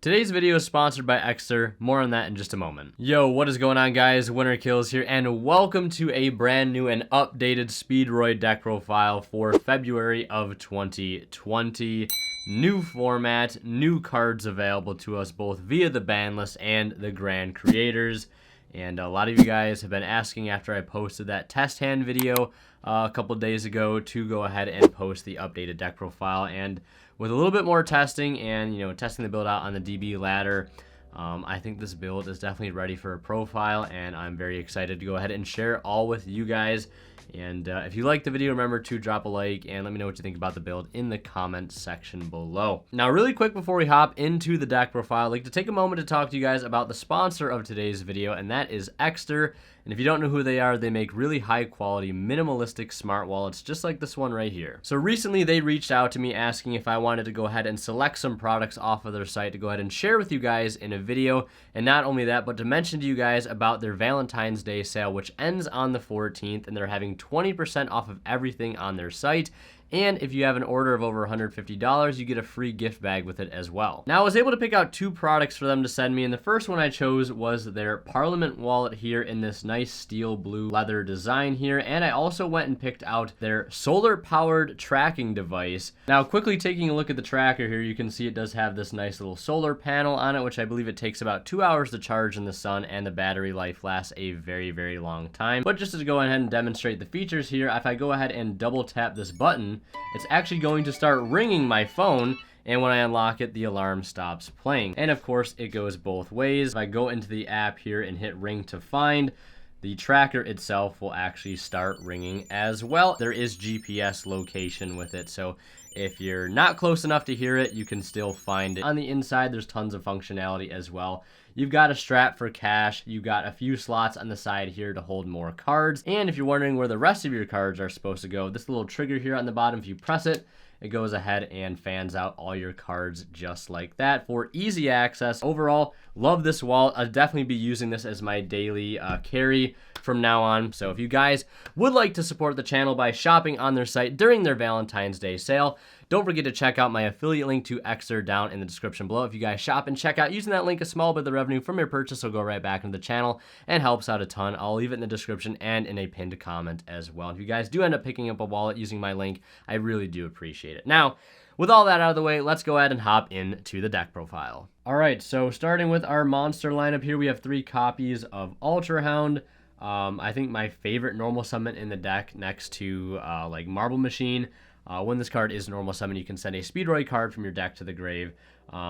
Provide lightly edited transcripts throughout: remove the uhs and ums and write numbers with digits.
Today's video is sponsored by ETele. More on that in just a moment. Yo, what is going on, guys? Winter Kills here, and welcome to a brand new and updated Speedroid deck profile for February of 2020. New format, new cards available to us both via the ban list and the grand creators. And a lot of you guys have been asking after I posted that test hand video a couple days ago to go ahead and post the updated deck profile. And with a little bit more testing and, testing the build out on the DB ladder, I think this build is definitely ready for a profile, and I'm very excited to go ahead and share it all with you guys. And if you like the video, remember to drop a like and let me know what you think about the build in the comment section below. Now, really quick before we hop into the deck profile, I'd like to take a moment to talk to you guys about the sponsor of today's video, and that is ETele. And if you don't know who they are, they make really high quality, minimalistic smart wallets just like this one right here. So recently they reached out to me asking if I wanted to go ahead and select some products off of their site to go ahead and share with you guys in a video. And not only that, but to mention to you guys about their Valentine's Day sale, which ends on the 14th, and they're having 20% off of everything on their site. And if you have an order of over $150, you get a free gift bag with it as well. Now, I was able to pick out two products for them to send me, and the first one I chose was their Parliament wallet here in this nice steel blue leather design here. And I also went and picked out their solar-powered tracking device. Now, quickly taking a look at the tracker here, you can see it does have this nice little solar panel on it, which I believe it takes about 2 hours to charge in the sun, and the battery life lasts a very, very long time. But just to go ahead and demonstrate the features here, if I go ahead and double tap this button, it's actually going to start ringing my phone, and when I unlock it, the alarm stops playing. And of course, it goes both ways. If I go into the app here and hit ring to find, the tracker itself will actually start ringing as well. There is GPS location with it, so if you're not close enough to hear it, you can still find it. On the inside, there's tons of functionality as well. You've got a strap for cash, you've got a few slots on the side here to hold more cards, and if you're wondering where the rest of your cards are supposed to go, this little trigger here on the bottom, if you press it, it goes ahead and fans out all your cards just like that for easy access. Overall, love this wallet. I'll definitely be using this as my daily carry from now on. So if you guys would like to support the channel by shopping on their site during their Valentine's Day sale, don't forget to check out my affiliate link to ETele down in the description below. If you guys shop and check out using that link, a small bit of the revenue from your purchase will go right back into the channel and helps out a ton. I'll leave it in the description and in a pinned comment as well. If you guys do end up picking up a wallet using my link, I really do appreciate it. Now, with all that out of the way, let's go ahead and hop into the deck profile. All right, so starting with our monster lineup here, we have 3 copies of Ultra Hound. I think my favorite normal summon in the deck next to like Marble Machine. When this card is normal summon, you can send a Speedroid card from your deck to the grave,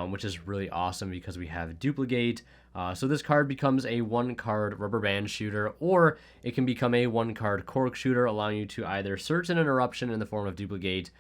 which is really awesome because we have duplicate. So this card becomes a 1-card rubber band shooter, or it can become a 1-card cork shooter, allowing you to either search an interruption in the form of duplicate,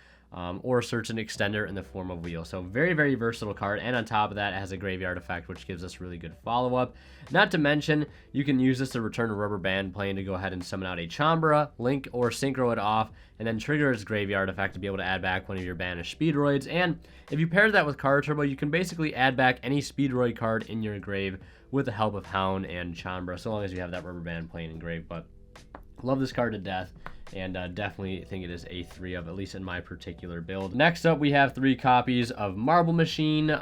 or search an extender in the form of wheel. So very, very versatile card, and on top of that, it has a graveyard effect, which gives us really good follow-up. Not to mention, you can use this to return a rubber band plane to go ahead and summon out a Chambra, link, or synchro it off, and then trigger its graveyard effect to be able to add back one of your banished Speedroids. And if you pair that with Card Turbo, you can basically add back any Speedroid card in your grave with the help of Hound and Chambra, so long as you have that rubber band plane engraved. But love this card to death, and definitely think it is a 3 of, at least in my particular build. Next up, we have 3 copies of Marble Machine.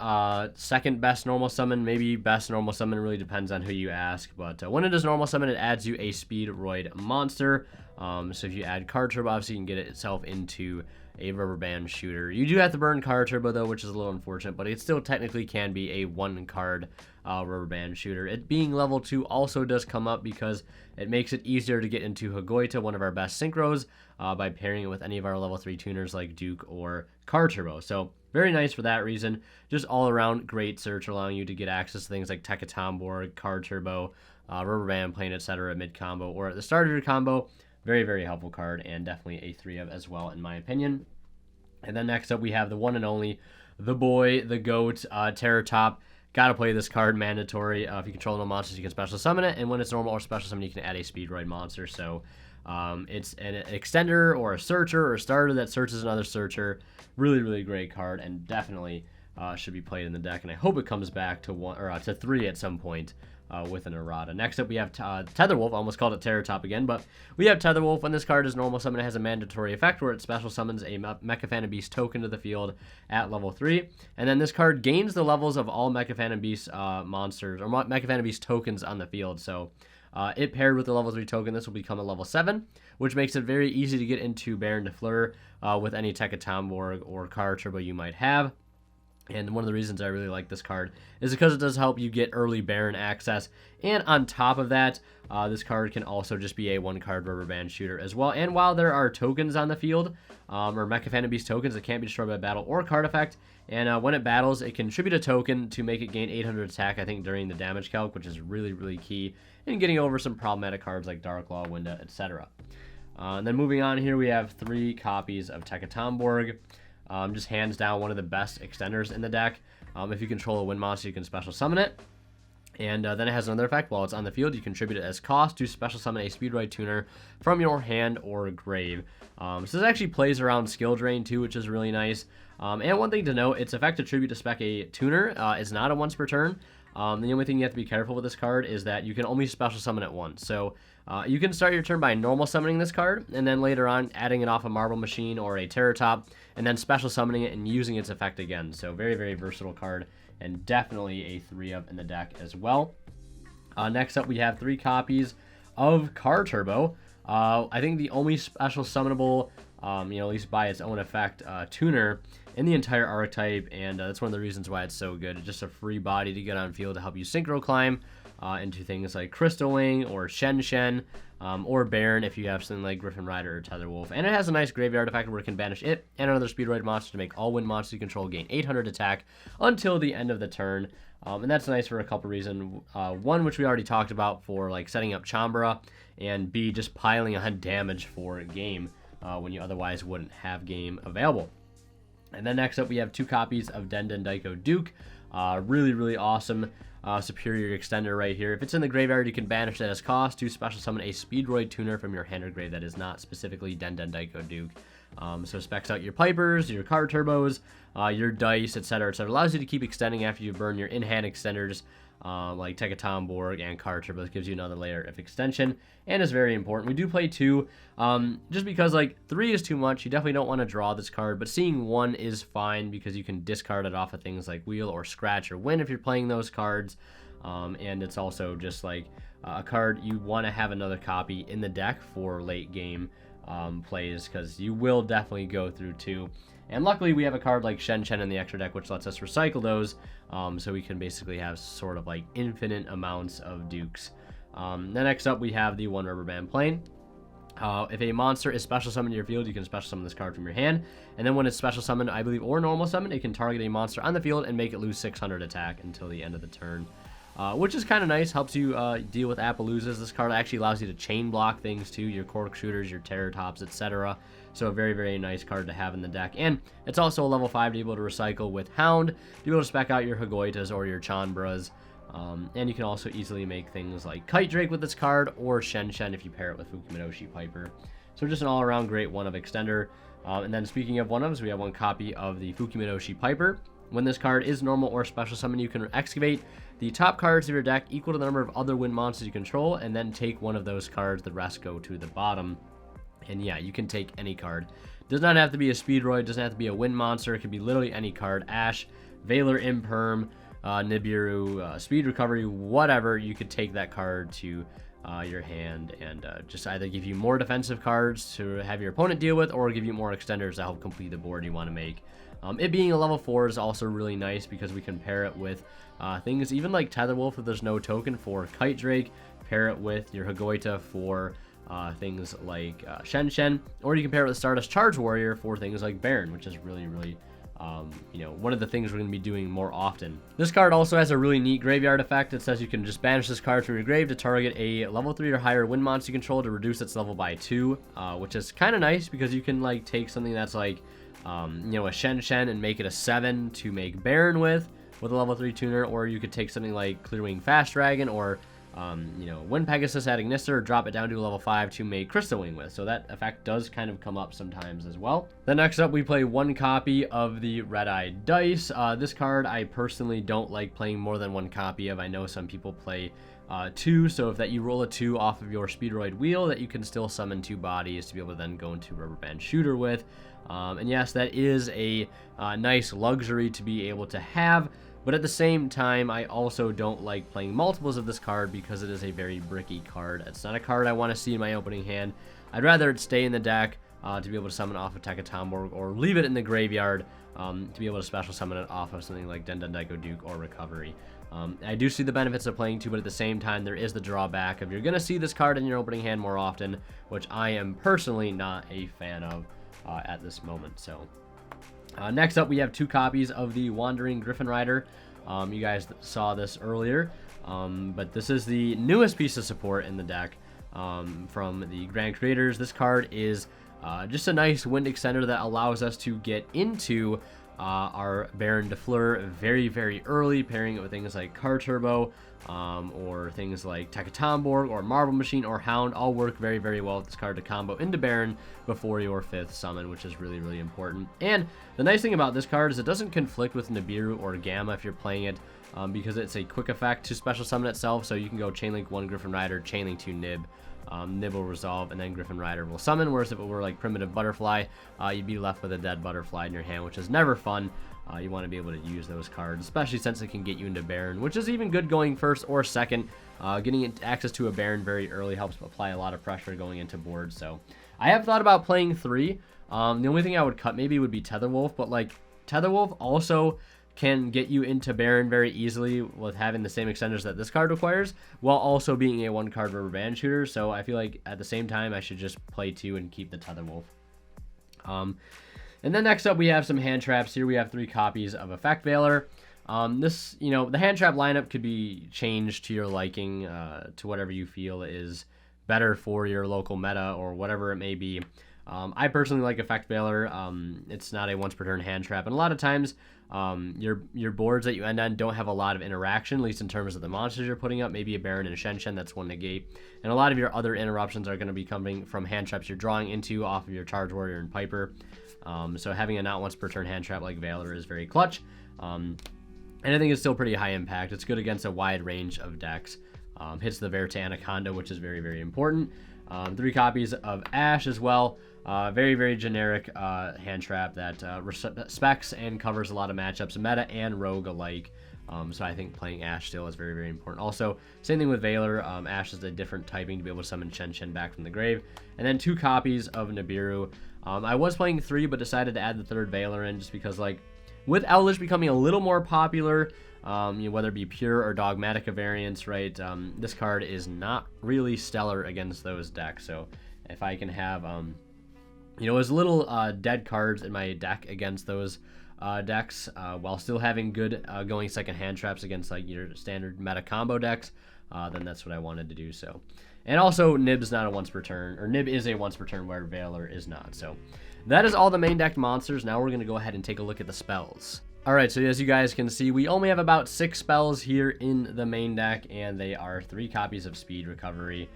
Second best normal summon, maybe best normal summon, really depends on who you ask. But when it is normal summon, it adds you a Speedroid monster. So if you add Card Turbo, obviously you can get it itself into a rubber band shooter. You do have to burn Card Turbo though, which is a little unfortunate, but it still technically can be a 1-card rubber band shooter. It being level 2 also does come up because it makes it easier to get into Hagoita, one of our best synchros, by pairing it with any of our level 3 tuners like Duke or Card Turbo. So very nice for that reason. Just all around great search, allowing you to get access to things like Tekatomborg, Card Turbo, rubber band plane, etc. mid combo or at the start of your combo. Very, very helpful card, and definitely a 3 of as well, in my opinion. And then next up, we have the one and only, the boy, the GOAT, Terratop. Gotta play this card, mandatory. If you control no monsters, you can special summon it, and when it's normal or special summon, you can add a Speedroid monster. So it's an extender or a searcher or a starter that searches another searcher. Really, really great card, and definitely should be played in the deck, and I hope it comes back to 1 or to 3 at some point. With an errata. Next up, we have Tetherwolf. I almost called it Terror Top again, but we have Tetherwolf. When this card is normal summon, it has a mandatory effect where it special summons a Mecha Phantom Beast token to the field at level 3. And then this card gains the levels of all Mecha Phantom Beast monsters, or Mecha Phantom Beast tokens on the field. So it paired with the level 3 token, this will become a level 7, which makes it very easy to get into Baron de Fleur with any Tekatomborg or Car Turbo you might have. And one of the reasons I really like this card is because it does help you get early Baron access. And on top of that, this card can also just be a 1-card rubber band shooter as well. And while there are tokens on the field, or Mecha Phantom Beast tokens, it can't be destroyed by battle or card effect. And when it battles, it can contribute a token to make it gain 800 attack, I think, during the damage calc, which is really, really key in getting over some problematic cards like Dark Law, Winda, etc. And then moving on here, we have 3 copies of Tekatomborg. Just hands down one of the best extenders in the deck. If you control a wind monster, you can special summon it. And then it has another effect. While it's on the field, you contribute it as cost to special summon a Speedroid tuner from your hand or grave. So this actually plays around skill drain too, which is really nice. And one thing to note, its effect attribute to spec a tuner is not a once per turn. The only thing you have to be careful with this card is that you can only special summon it once. So you can start your turn by normal summoning this card, and then later on adding it off a Marble Machine or a Terror Top, and then special summoning it and using its effect again. So very, very versatile card, and definitely a 3-of in the deck as well. Next up, we have 3 copies of Car Turbo. I think the only special summonable, at least by its own effect, tuner in the entire archetype, and that's one of the reasons why it's so good. It's just a free body to get on field to help you synchro climb into things like Crystal Wing or Shen Shen, or Baron if you have something like Griffin Rider or Tetherwolf. And it has a nice graveyard effect where it can banish it and another Speedroid monster to make all wind monsters you control gain 800 attack until the end of the turn. And that's nice for a couple reasons. One, which we already talked about, for like setting up Chambra, and B, just piling on damage for game when you otherwise wouldn't have game available. And then next up, we have 2 copies of Den Den Daiko Duke. Really, really awesome superior extender right here. If it's in the graveyard, you can banish that as cost to special summon a Speedroid tuner from your hand or grave that is not specifically Den Den Daiko Duke. So specs out your Pipers, your Car Turbos, your Dice, etc., etc. Allows you to keep extending after you burn your in-hand extenders like Tekatomborg and Car Turbos. Gives you another layer of extension and is very important. We do play 2 just because like 3 is too much. You definitely don't want to draw this card, but seeing 1 is fine because you can discard it off of things like Wheel or Scratch or Win if you're playing those cards. And it's also just like a card you want to have another copy in the deck for late game plays, because you will definitely go through 2. And luckily we have a card like Shen Shen in the extra deck, which lets us recycle those, so we can basically have sort of like infinite amounts of Dukes. Then next up, we have the 1 Rubber Band Plane. If a monster is special summoned to your field, you can special summon this card from your hand. And then when it's special summoned, I believe, or normal summoned, it can target a monster on the field and make it lose 600 attack until the end of the turn. Which is kind of nice, helps you deal with Appaloozas. This card actually allows you to chain block things too, your Cork Shooters, your Terror Tops, etc. So a very, very nice card to have in the deck. And it's also a level 5 to be able to recycle with Hound, to be able to spec out your Hagoitas or your Chanbras. And you can also easily make things like Kite Drake with this card, or Shen Shen if you pair it with Fukiminoshi Piper. So just an all-around great 1-of extender. And then speaking of 1-ofs, we have 1 copy of the Fukiminoshi Piper. When this card is normal or special summon, you can excavate the top cards of your deck equal to the number of other wind monsters you control, and then take 1 of those cards. The rest go to the bottom. And yeah, you can take any card. Does not have to be a Speedroid, doesn't have to be a wind monster. It could be literally any card. Ash, Valor Imperm, Nibiru, Speed Recovery, whatever. You could take that card to your hand and just either give you more defensive cards to have your opponent deal with, or give you more extenders to help complete the board you want to make. It being a level 4 is also really nice because we can pair it with things even like Tetherwolf if there's no token for Kite Drake. Pair it with your Hagoita for things like Shen Shen, or you can pair it with Stardust Charge Warrior for things like Baron, which is really, really one of the things we're going to be doing more often. This card also has a really neat graveyard effect. It says you can just banish this card from your grave to target a level 3 or higher wind monster you control to reduce its level by 2, which is kind of nice because you can like take something that's like a Shen Shen and make it a 7 to make Baron with a level 3 tuner, or you could take something like Clearwing Fast Dragon or you know, when Pegasus at Ignister, drop it down to a level 5 to make Crystal Wing with. So that effect does kind of come up sometimes as well. Then next up, we play 1 copy of the Red Eye Dice. This card I personally don't like playing more than 1 copy of. I know some people play 2, so if that you roll a 2 off of your Speedroid wheel, that you can still summon 2 bodies to be able to then go into Rubber Band Shooter with. And yes, that is a nice luxury to be able to have. But at the same time, I also don't like playing multiples of this card because it is a very bricky card. It's not a card I want to see in my opening hand. I'd rather it stay in the deck to be able to summon off of Tekatomborg, or leave it in the graveyard to be able to special summon it off of something like Dendendeko Duke or Recovery. I do see the benefits of playing 2, but at the same time, there is the drawback of you're going to see this card in your opening hand more often, which I am personally not a fan of at this moment. So next up, we have 2 copies of the Wandering Griffin Rider. You guys saw this earlier, but this is the newest piece of support in the deck from the Grand Creators. This card is just a nice wind extender that allows us to get into our Baron de Fleur very, very early, pairing it with things like Car Turbo, or things like Tekatomborg or Marble Machine or Hound. All work very, very well with this card to combo into Baron before your 5th summon, which is really, really important. And the nice thing about this card is it doesn't conflict with Nibiru or Gamma if you're playing it, because it's a quick effect to special summon itself. So you can go Chainlink 1 Griffin Rider, Chainlink 2 Nib. Nib will resolve, and then Griffin Rider will summon, whereas if it were like Primitive Butterfly, you'd be left with a dead butterfly in your hand, which is never fun. You want to be able to use those cards, especially since it can get you into Baron, which is even good going 1st or 2nd. Getting access to a Baron very early helps apply a lot of pressure going into board. So I have thought about playing 3. The only thing I would cut maybe would be Tetherwolf, but like Tetherwolf also can get you into Baron very easily with having the same extenders that this card requires, while also being a 1-card Rubber Band Shooter. So I feel like at the same time, I should just play 2 and keep the Tetherwolf. And then next up, we have some hand traps. Here we have 3 copies of Effect Veiler. This, you know, the hand trap lineup could be changed to your liking, to whatever you feel is better for your local meta or whatever it may be. I personally like Effect Veiler. It's not a once per turn hand trap, and a lot of times your boards that you end on don't have a lot of interaction, at least in terms of the monsters you're putting up. Maybe a Baron and a Shen, that's 1 negate, and a lot of your other interruptions are going to be coming from hand traps you're drawing into off of your Charge Warrior and Piper. So having a not once per turn hand trap like Veiler is very clutch, and I think it's still pretty high impact. It's good against a wide range of decks. Hits the Verte Anaconda, which is very, very important. 3 copies of Ash as well. Very, very generic hand trap that respects and covers a lot of matchups, meta and rogue alike. So I think playing Ash still is very, very important. Also, same thing with Veiler. Ash is a different typing to be able to summon Shen back from the grave. And then 2 copies of Nibiru. I was playing 3, but decided to add the 3rd Veiler in just because, like, with Eldritch becoming a little more popular, you know, whether it be pure or Dogmatica variants, right? This card is not really stellar against those decks. So if I can have, you know, as little dead cards in my deck against those decks, while still having good going second hand traps against like your standard meta combo decks, then that's what I wanted to do. So, and also Nib's not a once per turn, or Nib is a once per turn where Veiler is not. So that is all the main deck monsters. Now we're going to go ahead and take a look at the spells. Alright, so as you guys can see, we only have about 6 spells here in the main deck, and they are 3 copies of Speed Recovery,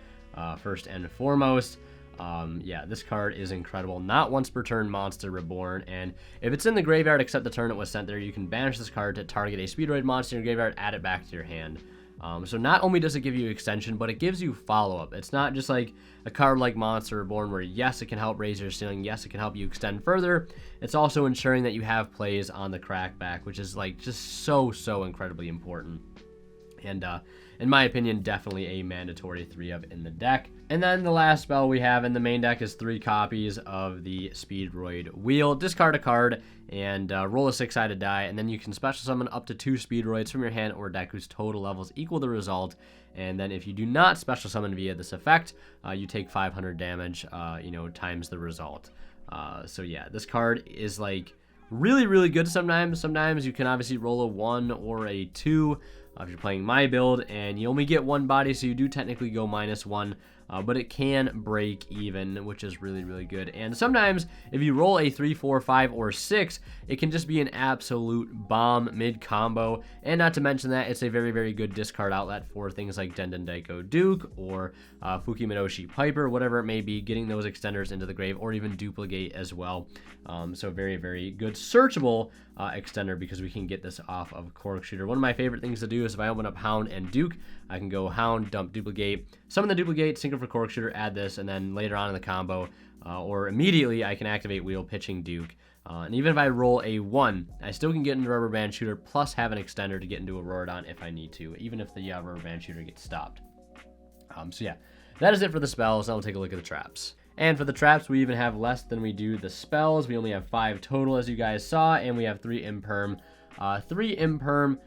first and foremost. Yeah, this card is incredible. Not once per turn monster reborn, and if it's in the graveyard except the turn it was sent there, you can banish this card to target a Speedroid monster in your graveyard, add it back to your hand. So not only does it give you extension, but it gives you follow-up. It's not just like a card like Monster Reborn where yes, it can help raise your ceiling, yes, it can help you extend further. It's also ensuring that you have plays on the crackback, which is like just so incredibly important. And in my opinion, definitely a mandatory 3 of in the deck. And then the last spell we have in the main deck is 3 copies of the Speedroid Wheel. Discard a card and roll a 6-sided die, and then you can special summon up to 2 Speedroids from your hand or deck whose total levels equal the result. And then if you do not special summon via this effect, you take 500 damage, you know, times the result. So yeah, this card is like really good sometimes. Sometimes you can obviously roll a 1 or a 2 if you're playing my build, and you only get 1 body, so you do technically go -1. but it can break even, which is really, really good. And sometimes if you roll a 3, 4, 5, or 6, it can just be an absolute bomb mid-combo. And not to mention that it's a very, very good discard outlet for things like Denden Daiko Duke or Fukiminoshi Piper, whatever it may be, getting those extenders into the grave, or even Duplicate as well. So very, very good searchable extender, because we can get this off of Cork Shooter. One of my favorite things to do is if I open up Hound and Duke, I can go Hound, dump Duplicate, summon the Duplicate, sync it for Cork Shooter, add this, and then later on in the combo, or immediately, I can activate Wheel, pitching Duke. And even if I roll a 1, I still can get into Rubber Band Shooter, plus have an extender to get into a Rorodon if I need to, even if the Rubber Band Shooter gets stopped. So yeah, that is it for the spells. Now we'll take a look at the traps. And for the traps, we even have less than we do the spells. We only have 5 total, as you guys saw, and we have 3 Imperm. 3 Imperm,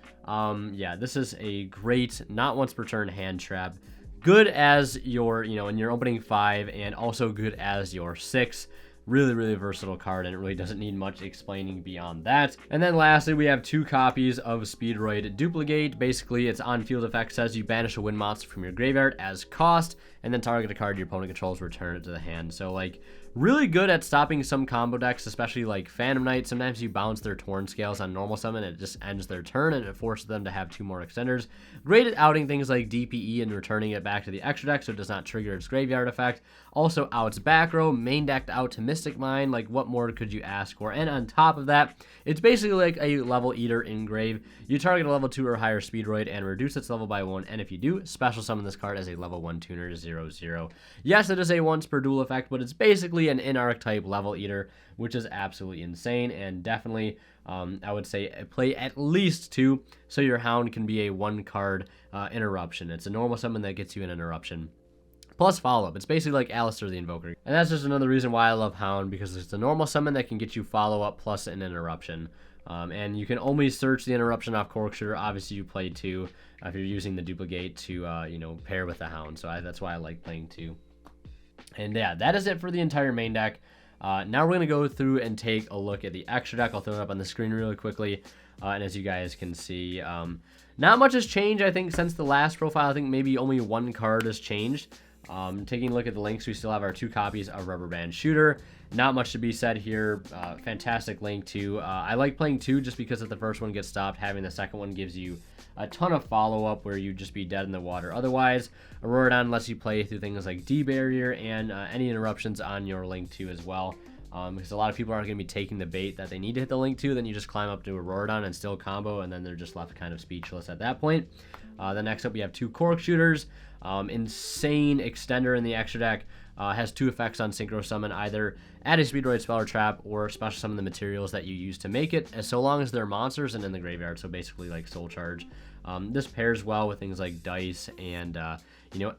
yeah, this is a great, not once per turn hand trap. Good as your, in your opening 5, and also good as your 6. Really, really versatile card, and it really doesn't need much explaining beyond that. And then lastly, we have 2 copies of Speedroid Duplicate. Basically, its on-field effect says you banish a wind monster from your graveyard as cost, and then target a card your opponent controls, return it to the hand. So, like, really good at stopping some combo decks, especially like Phantom Knight. Sometimes you bounce their Torn Scales on normal summon, and it just ends their turn, and it forces them to have 2 more extenders. Great at outing things like DPE and returning it back to the extra deck so it does not trigger its graveyard effect. Also outs back row, main decked out to Mystic Mine. Like, what more could you ask for? And on top of that, it's basically like a level eater in grave. You target a level 2 or higher Speedroid and reduce its level by 1, and if you do, special summon this card as a level 1 tuner 0/0. Yes, it is a once per duel effect, but it's basically an in-archetype level eater, which is absolutely insane, and definitely, I would say, play at least 2, so your Hound can be a 1-card interruption. It's a normal summon that gets you an interruption, plus follow-up. It's basically like Alistair the Invoker. And that's just another reason why I love Hound, because it's a normal summon that can get you follow-up plus an interruption. And you can only search the interruption off Cork Shooter. Obviously, you play 2 if you're using the Duplicate to, pair with the Hound. So that's why I like playing 2. And yeah, that is it for the entire main deck. Now we're going to go through and take a look at the extra deck. I'll throw it up on the screen really quickly. And as you guys can see, not much has changed, I think, since the last profile. I think maybe only 1 card has changed. Taking a look at the links, we still have our 2 copies of Rubber Band Shooter. Not much to be said here. Fantastic link too. I like playing 2 just because if the first one gets stopped, having the second one gives you a ton of follow-up where you'd just be dead in the water. Otherwise, Auroradon lets you play through things like D-Barrier and any interruptions on your link 2 as well. Because a lot of people are going to be taking the bait that they need to hit the link 2, then you just climb up to Auroradon and still combo, and then they're just left kind of speechless at that point. Then next up, we have 2 Cork Shooters. Insane extender in the extra deck. Has 2 effects on Synchro Summon, either add a Speedroid spell or trap, or special summon the materials that you use to make it, as so long as they're monsters and in the graveyard, so basically like Soul Charge. This pairs well with things like Dice and,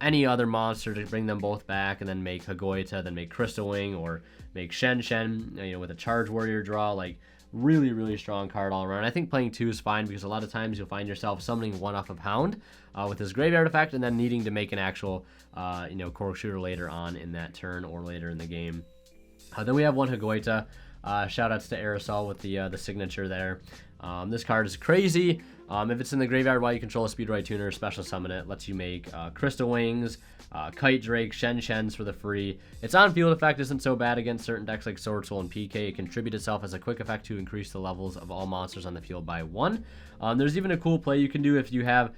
any other monster to bring them both back, and then make Hagoita, then make Crystal Wing, or make Shen Shen, with a Charge Warrior draw. Like, really, really strong card all around. I think playing 2 is fine, because a lot of times you'll find yourself summoning 1 off of Hound with his graveyard effect, and then needing to make an actual, Cork Shooter later on in that turn or later in the game. Then we have 1 Hagoita. Shoutouts to Aerosol with the signature there. This card is crazy. If it's in the graveyard while you control a Speedroid tuner, special summon it. Lets you make Crystal Wings, Kite Drake, Shen Shens for the free. Its on-field effect isn't so bad against certain decks like Sword Soul and PK. It contributes itself as a quick effect to increase the levels of all monsters on the field by 1. There's even a cool play you can do if you have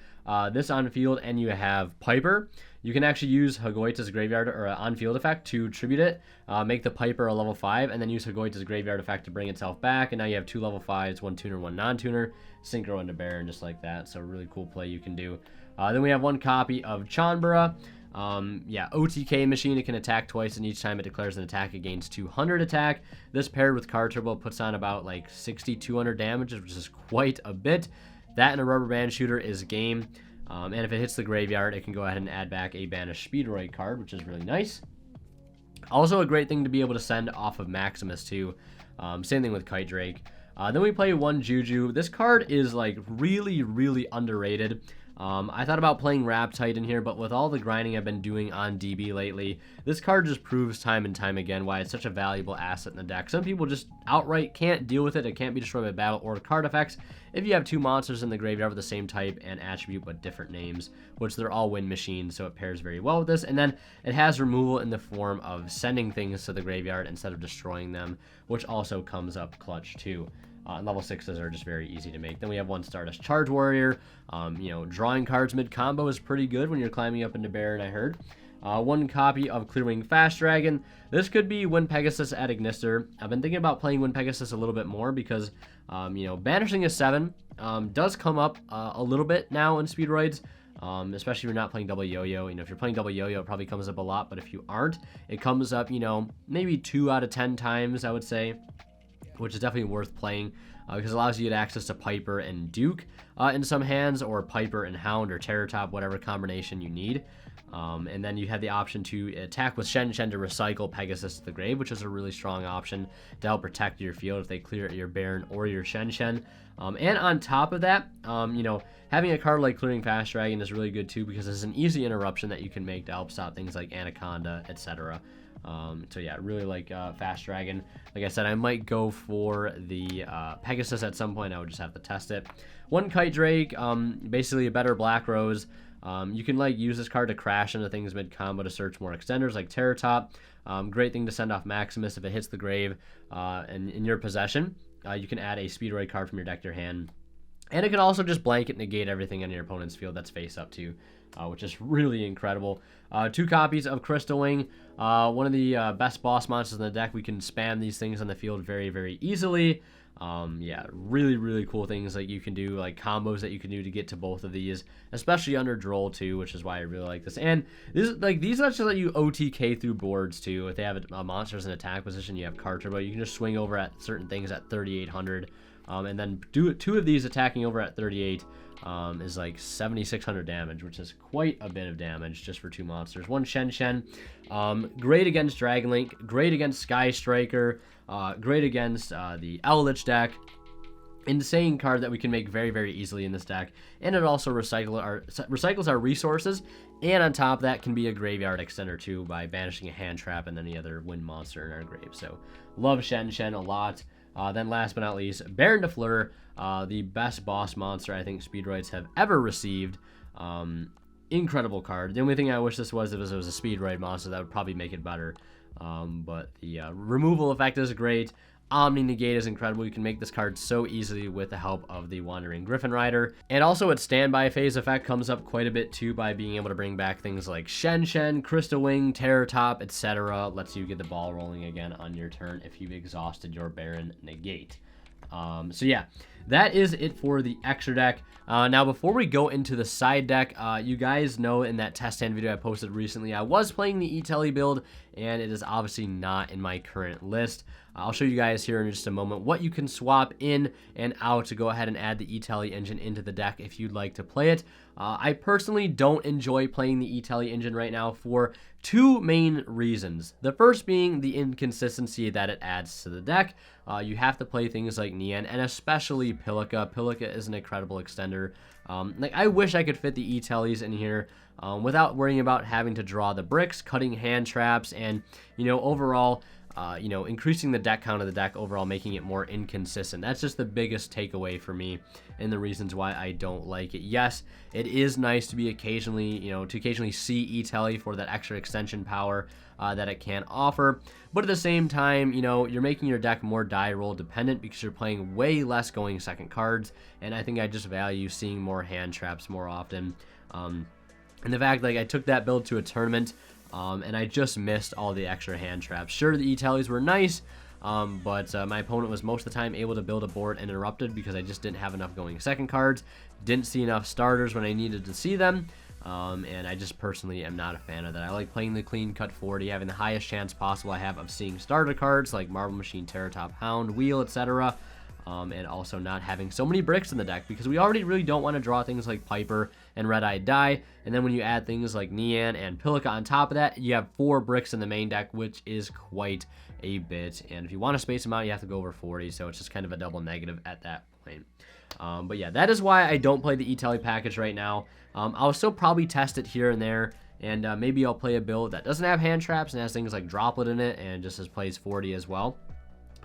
this on field and you have Piper. You can actually use Hagoita's graveyard or on-field effect to tribute it, make the Piper a level 5, and then use Hagoita's graveyard effect to bring itself back. And now you have 2 level 5s, 1 tuner, 1 non-tuner, synchro into Baron, just like that. So really cool play you can do. Then we have 1 copy of Chanbara. OTK machine. It can attack twice, and each time it declares an attack, it gains 200 attack. This paired with Card Turbo puts on about like 200 damage, which is quite a bit. That and a Rubber Band Shooter is game. And if it hits the graveyard, it can go ahead and add back a banished Speedroid card, which is really nice. Also a great thing to be able to send off of Maximus too. Same thing with Kite Drake. Then we play 1 Juju. This card is like really, really underrated. I thought about playing Raptite in here, but with all the grinding I've been doing on DB lately, this card just proves time and time again why it's such a valuable asset in the deck. Some people just outright can't deal with it. It can't be destroyed by battle or card effects. If you have two monsters in the graveyard with the same type and attribute but different names, which they're all wind machines, so it pairs very well with this. And then it has removal in the form of sending things to the graveyard instead of destroying them, which also comes up clutch too. Level 6s are just very easy to make. Then we have one Stardust Charge Warrior. You know, drawing cards mid-combo is pretty good when you're climbing up into Baron, I heard. One copy of Clearwing Fast Dragon. This could be Wind Pegasus at Ignister. I've been thinking about playing Wind Pegasus a little bit more because, you know, banishing a 7 does come up a little bit now in Speedroids. Especially if you're not playing double yo-yo. You know, if you're playing double yo-yo, it probably comes up a lot, but if you aren't, it comes up, you know, maybe 2 out of 10 times, I would say, which is definitely worth playing because it allows you to get access to Piper and Duke in some hands, or Piper and Hound or Terror Top, whatever combination you need. And then you have the option to attack with Shen Shen to recycle Pegasus to the grave, which is a really strong option to help protect your field if they clear your Baron or your Shen Shen. And on top of that, you know, having a card like Clearing Fast Dragon is really good too because it's an easy interruption that you can make to help stop things like Anaconda, etc. So yeah, really like Fast Dragon. Like I said, I might go for the Pegasus at some point. I would just have to test it. One Kite Drake, basically a better Black Rose. You can like use this card to crash into things mid-combo to search more extenders like Terror Top. Great thing to send off Maximus if it hits the grave and in your possession. You can add a Speedroid card from your deck to your hand. And it can also just blanket negate everything on your opponent's field that's face up too, which is really incredible. 2 copies of Crystal Wing, one of the best boss monsters in the deck. We can spam these things on the field very, very easily. Yeah, really cool things like you can do, like combos that you can do to get to both of these, especially under Droll too, which is why I really like this. And this, like, these actually let you OTK through boards too. If they have monsters in attack position, you have card turbo, you can just swing over at certain things at 3,800. And then do 2 of these attacking over at 38 is like 7,600 damage, which is quite a bit of damage just for 2 monsters. One Shen Shen, great against Dragon Link, great against Sky Striker, great against the Eldritch deck. Insane card that we can make very, very easily in this deck, and it also recycles our resources, and on top of that can be a graveyard extender too by banishing a hand trap and any other wind monster in our grave. So love Shen Shen a lot. Then last but not least, Baron de Fleur, the best boss monster I think Speedroids have ever received. Incredible card. The only thing I wish this was, if it was a Speedroid monster, that would probably make it better. But the removal effect is great. Omni Negate is incredible. You can make this card so easily with the help of the Wandering Griffin Rider. And also its standby phase effect comes up quite a bit too by being able to bring back things like Shen Shen, Crystal Wing, Terror Top, etc. Lets you get the ball rolling again on your turn if you've exhausted your Baron Negate. So yeah, that is it for the extra deck. Now before we go into the side deck, you guys know in that test hand video I posted recently, I was playing the ETele build, and it is obviously not in my current list. I'll show you guys here in just a moment what you can swap in and out to go ahead and add the ETele engine into the deck if you'd like to play it. I personally don't enjoy playing the ETele engine right now for 2 main reasons. The first being the inconsistency that it adds to the deck. You have to play things like Nian and especially Pilica. Pilica is an incredible extender. Like, I wish I could fit the ETeles in here without worrying about having to draw the bricks, cutting hand traps, and, you know, overall, you know, increasing the deck count of the deck overall, making it more inconsistent. That's just the biggest takeaway for me and the reasons why I don't like it. Yes, it is nice to be occasionally, you know, to occasionally see ETele for that extra extension power that it can offer. But at the same time, you know, you're making your deck more die roll dependent because you're playing way less going second cards. And I think I just value seeing more hand traps more often. And the fact, like, I took that build to a tournament, and I just missed all the extra hand traps. Sure, the ETeles were nice, but my opponent was most of the time able to build a board uninterrupted because I just didn't have enough going second cards, didn't see enough starters when I needed to see them, and I just personally am not a fan of that. I like playing the clean cut 40, having the highest chance possible I have of seeing starter cards like Marble Machine, Terror Top, Hound, Wheel, etc., and also not having so many bricks in the deck because we already really don't want to draw things like Piper and Red-Eyed Die, and then when you add things like Nian and Pilica on top of that, you have 4 bricks in the main deck, which is quite a bit, and if you want to space them out, you have to go over 40, so it's just kind of a double negative at that point. But yeah, that is why I don't play the ETele package right now. I'll still probably test it here and there, and maybe I'll play a build that doesn't have hand traps and has things like droplet in it and just plays 40 as well.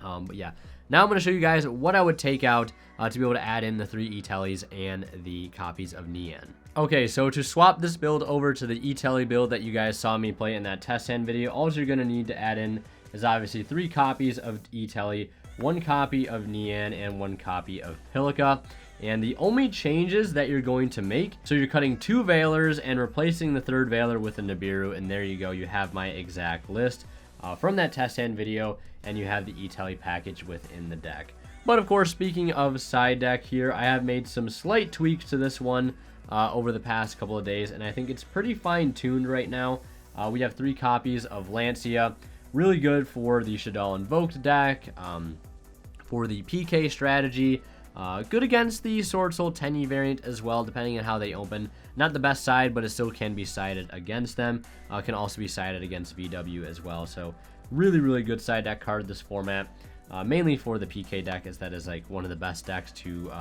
But yeah, now I'm going to show you guys what I would take out to be able to add in the 3 ETeles and the copies of Nian. Okay, so to swap this build over to the ETele build that you guys saw me play in that test hand video, all you're going to need to add in is obviously 3 copies of ETele, 1 copy of Nian, and 1 copy of Pilica. And the only changes that you're going to make, so you're cutting 2 Veilers and replacing the 3rd Veiler with a Nibiru, and there you go, you have my exact list from that test hand video, and you have the ETele package within the deck. But of course, speaking of side deck here, I have made some slight tweaks to this one over the past couple of days, and I think it's pretty fine-tuned right now. We have 3 copies of Lancia, really good for the Shaddoll Invoked deck, for the PK strategy, good against the Sword Soul Tenyi variant as well, depending on how they open. Not the best side, but it still can be sided against them. Can also be sided against VW as well, so really, really good side deck card this format. Mainly for the PK deck, as that is like one of the best decks to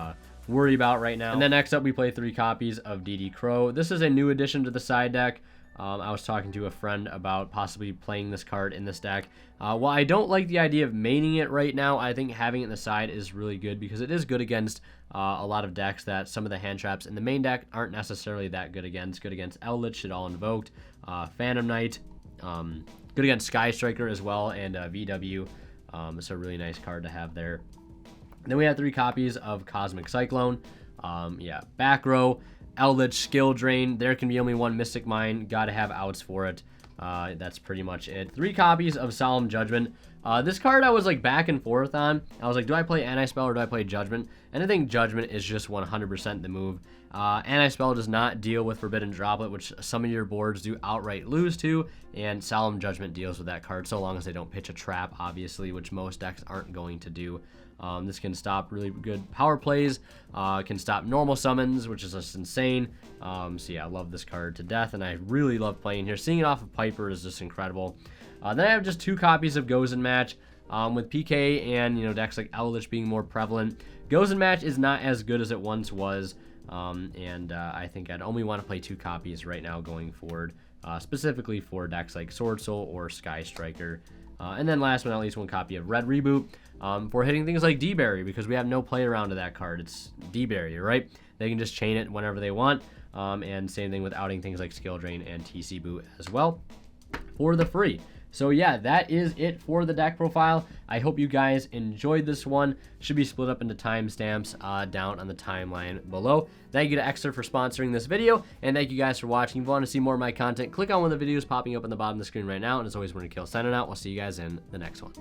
worry about right now. And then next up, we play 3 copies of DD Crow. This is a new addition to the side deck. I was talking to a friend about possibly playing this card in this deck. While I don't like the idea of maining it right now, I think having it in the side is really good because it is good against a lot of decks that some of the hand traps in the main deck aren't necessarily that good against. Good against Eldritch, Shaddoll Invoked, Phantom Knight, good against Sky Striker as well, and VW. It's a really nice card to have there. Then we have 3 copies of Cosmic Cyclone. Back row, Eldritch, Skill Drain. There can be only 1 Mystic Mine. Got to have outs for it. That's pretty much it. 3 copies of Solemn Judgment. This card I was like back and forth on. I was like, do I play Anti-Spell or do I play Judgment? And I think Judgment is just 100% the move. Anti-Spell does not deal with Forbidden Droplet, which some of your boards do outright lose to, and Solemn Judgment deals with that card so long as they don't pitch a trap, obviously, which most decks aren't going to do. This can stop really good power plays, can stop normal summons, which is just insane. So yeah, I love this card to death, and I really love playing here. Seeing it off of Piper is just incredible. Then I have just 2 copies of Gozen Match, with PK and decks like Eldritch being more prevalent. Gozen Match is not as good as it once was, I think I'd only want to play 2 copies right now going forward, specifically for decks like Sword Soul or Sky Striker. And then last but not least, 1 copy of Red Reboot for hitting things like D-Berry, because we have no play around to that card. It's D-Berry, right? They can just chain it whenever they want, and same thing with outing things like Skill Drain and TC Boot as well for the free. So yeah, that is it for the deck profile. I hope you guys enjoyed this one. Should be split up into timestamps down on the timeline below. Thank you to Exter for sponsoring this video, and thank you guys for watching. If you want to see more of my content, click on one of the videos popping up on the bottom of the screen right now. And as always, WinnerKill signing out. We'll see you guys in the next one.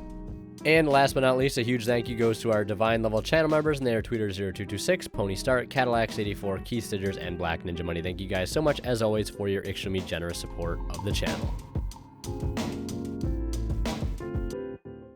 And last but not least, a huge thank you goes to our Divine level channel members, and they are Tweeter0226, Pony Start, Cadillacs84, Keith Stitchers, and Black Ninja Money. Thank you guys so much, as always, for your extremely generous support of the channel.